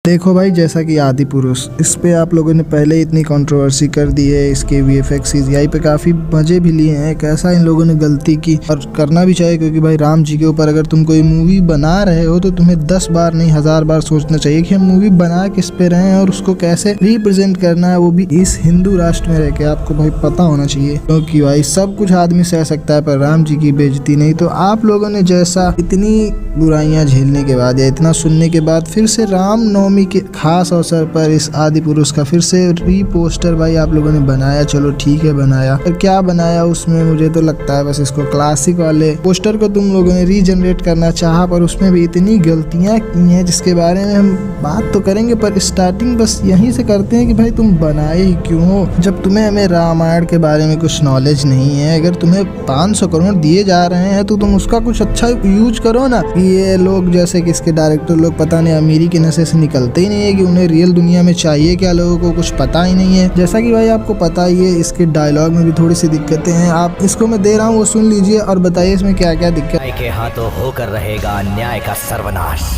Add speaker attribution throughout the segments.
Speaker 1: देखो भाई, जैसा कि आदि पुरुष, इस पे आप लोगों ने पहले इतनी कंट्रोवर्सी कर दी है। इसके वीएफएक्स सीजीआई पे काफ़ी मजे भी लिए हैं। कैसा इन लोगों ने गलती की, और करना भी चाहिए, क्योंकि भाई राम जी के ऊपर अगर तुम कोई मूवी बना रहे हो तो तुम्हें 10 बार नहीं 1000 बार सोचना चाहिए कि हम मूवी बना किस पे रहे हैं और उसको कैसे रिप्रेजेंट करना है, वो भी इस हिंदू राष्ट्र में रह के। आपको भाई पता होना चाहिए, क्योंकि भाई सब कुछ आदमी सह सकता है पर राम जी की बेइज्जती नहीं। तो आप लोगों ने जैसा इतनी बुराइयां झेलने के बाद या इतना सुनने के बाद फिर से राम नवमी के खास अवसर पर इस आदि पुरुष का फिर से रीपोस्टर भाई आप लोगों ने बनाया। चलो ठीक है, बनाया, पर क्या बनाया उसमें? मुझे तो लगता है बस इसको क्लासिक वाले पोस्टर को तुम लोगों ने रीजनरेट करना चाहा, पर उसमें भी इतनी गलतियां की हैं जिसके बारे में हम बात तो करेंगे, पर स्टार्टिंग बस यहीं से करते हैं कि भाई तुम बनाए ही क्यों हो, जब तुम्हें हमें रामायण के बारे में कुछ नॉलेज नहीं है। अगर तुम्हें 500 करोड़ दिए जा रहे हैं तो तुम उसका कुछ अच्छा यूज करो ना। ये लोग जैसे कि इसके डायरेक्टर लोग पता नहीं अमीरी के नशे से निकलते ही नहीं है कि उन्हें रियल दुनिया में चाहिए क्या, लोगों को कुछ पता ही नहीं है। जैसा कि भाई आपको पता ही है, इसके डायलॉग में भी थोड़ी सी दिक्कतें हैं। आप इसको मैं दे रहा हूँ, वो सुन लीजिए और बताइए इसमें क्या क्या दिक्कत।
Speaker 2: न्याय के हाथों होकर रहेगा अन्याय का सर्वनाश।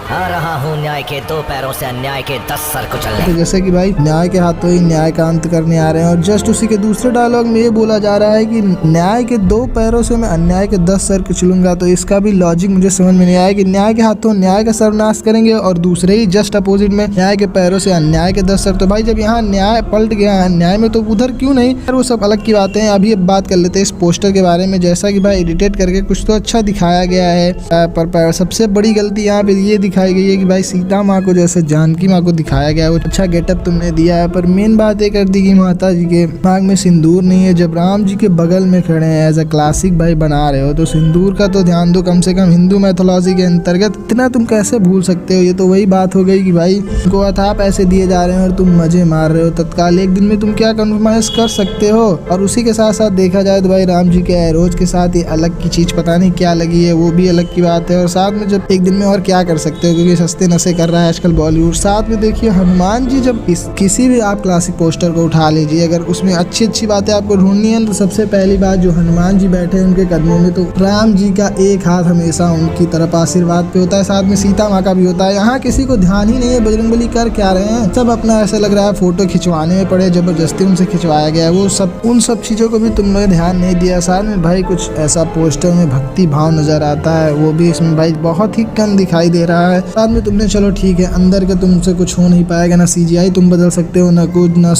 Speaker 2: आ रहा हूँ न्याय के 2 पैरों से अन्याय के 10 सर कुचलने।
Speaker 1: तो जैसे कि भाई न्याय के हाथों ही न्याय का अंत करने आ रहे हैं, और जस्ट उसी के दूसरे डायलॉग में ये बोला जा रहा है कि न्याय के 2 पैरों से मैं अन्याय के 10 सर कुचलूंगा। तो इसका भी लॉजिक मुझे समझ में नहीं आया कि न्याय के हाथों न्याय का सर्वनाश करेंगे और दूसरे ही जस्ट अपोजिट में न्याय के पैरों से अन्याय के 10 सर। तो भाई जब यहाँ न्याय पलट गया है अन्याय में, तो उधर क्यों नहीं? वो सब अलग की बातें हैं। अभी अब बात कर लेते हैं इस पोस्टर के बारे में। जैसा कि भाई एडिटेट करके कुछ तो अच्छा दिखाया गया है, पर सबसे बड़ी गलती यहाँ पे ये दिखाई गई है कि भाई सीता माँ को जैसे जानकी माँ को दिखाया गया है, वो अच्छा गेटअप तुमने दिया है, पर मेन बात ये कर दी कि माता जी के नाक में सिंदूर नहीं है। जब राम जी के बगल में खड़े हैं, एज अ क्लासिक भाई बना रहे हो तो सिंदूर का तो ध्यान दो कम से कम। हिंदू मैथोलॉजी के अंतर्गत इतना तुम कैसे भूल सकते हो? ये तो वही बात हो गई कि भाई तुमको अथाह पैसे दिए जा रहे हैं और तुम मजे मार रहे हो तत्काल। एक दिन में तुम क्या कॉम्प्रोमाइज कर सकते हो? और उसी के साथ साथ देखा जाए तो भाई राम जी के एरोज के साथ ये अलग की चीज पता नहीं क्या लगी है, वो भी अलग की बात है। और साथ में जब एक दिन में और क्या कर सकते हो, क्योंकि सस्ते नशे कर रहा है आजकल बॉलीवुड। साथ में देखिए हनुमान जी, जब किसी भी आप क्लासिक पोस्टर को उठा लीजिए, अगर उसमें अच्छी अच्छी बातें आपको ढूंढनी है तो सबसे पहली बात जो हनुमान जी बैठे हैं उनके कदमों में, तो राम जी का एक हाथ हमेशा उनकी तरफ आशीर्वाद पे होता है, साथ में सीता माँ का भी होता है। यहाँ किसी को ध्यान ही नहीं है बजरंगबली कर क्या रहे हैं। सब अपना ऐसा लग रहा है फोटो खिंचवाने में पड़े, जबरदस्ती उनसे खिंचवाया गया है। वो सब उन सब चीज़ों को भी तुम लोग ध्यान नहीं दिया। साथ में भाई कुछ ऐसा पोस्टर में भक्ति भाव नजर आता है, वो भी इसमें भाई बहुत ही कम दिखाई दे रहा है। साथ में तुमने चलो ठीक है, अंदर के तुमसे कुछ हो नहीं पाएगा, ना सीजीआई तुम बदल सकते हो, ना कुछ, ना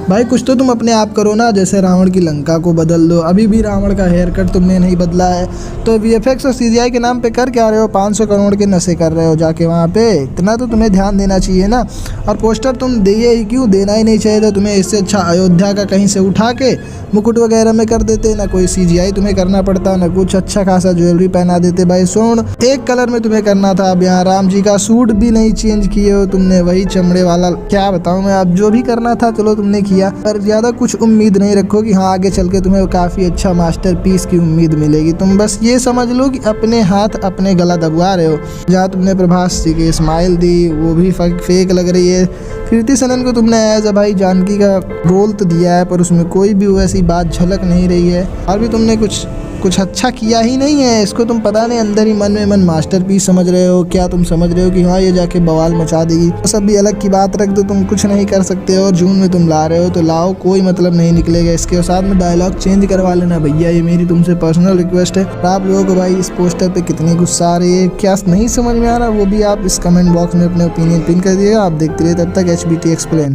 Speaker 1: भाई कुछ तो तुम अपने आप करो ना। जैसे रावण की लंका को बदल दो, अभी भी रावण का हेयर कट तुमने नहीं बदला है, तो वीएफएक्स और सीजीआई के नाम पे कर क्या रहे हो? 500 करोड़ के नशे कर रहे हो जाके वहाँ पे। इतना तो तुम्हें ध्यान देना चाहिए ना। और पोस्टर तुम दिए ही क्यों? देना ही नहीं चाहिए था तुम्हें। इससे अच्छा अयोध्या का कहीं से उठा के मुकुट वगैरह में कर देते, ना कोई सीजीआई तुम्हें करना पड़ता, ना कुछ अच्छा खासा ज्वेलरी पहना देते। भाई स्वर्ण एक कलर में तुम्हें करना था। अब यहाँ राम जी का सूट भी नहीं चेंज किए हो तुमने, वही चमड़े वाला। क्या बताऊँ मैं, अब जो भी करना था चलो तुमने किया, पर ज्यादा कुछ उम्मीद नहीं रखो कि हाँ आगे चल के तुम्हें काफी अच्छा मास्टरपीस की उम्मीद मिलेगी। तुम बस ये समझ लो कि अपने हाथ अपने गला दबवा रहे हो। जहाँ तुमने प्रभास जी की स्माइल दी वो भी फेक लग रही है। कृति सनन को तुमने एज अ भाई जानकी का रोल तो दिया है, पर उसमें कोई भी वैसी बात झलक नहीं रही है। और भी तुमने कुछ अच्छा किया ही नहीं है। इसको तुम पता नहीं अंदर ही मन में मन मास्टरपीस समझ रहे हो। क्या तुम समझ रहे हो कि हाँ ये जाके बवाल मचा देगी? तो सब भी अलग की बात रख दो, तुम कुछ नहीं कर सकते हो। और जून में तुम ला रहे हो तो लाओ, कोई मतलब नहीं निकलेगा इसके। साथ में डायलॉग चेंज करवा लेना भैया, ये मेरी तुमसे पर्सनल रिक्वेस्ट है। आप लोगों को भाई इस पोस्टर पे कितनी गुस्सा आ रही है, क्या नहीं समझ में आ रहा, वो भी आप इस कमेंट बॉक्स में अपने ओपिनियन पिन कर दिएगा। आप देखते रहिए तब तक HBT एक्सप्लेन।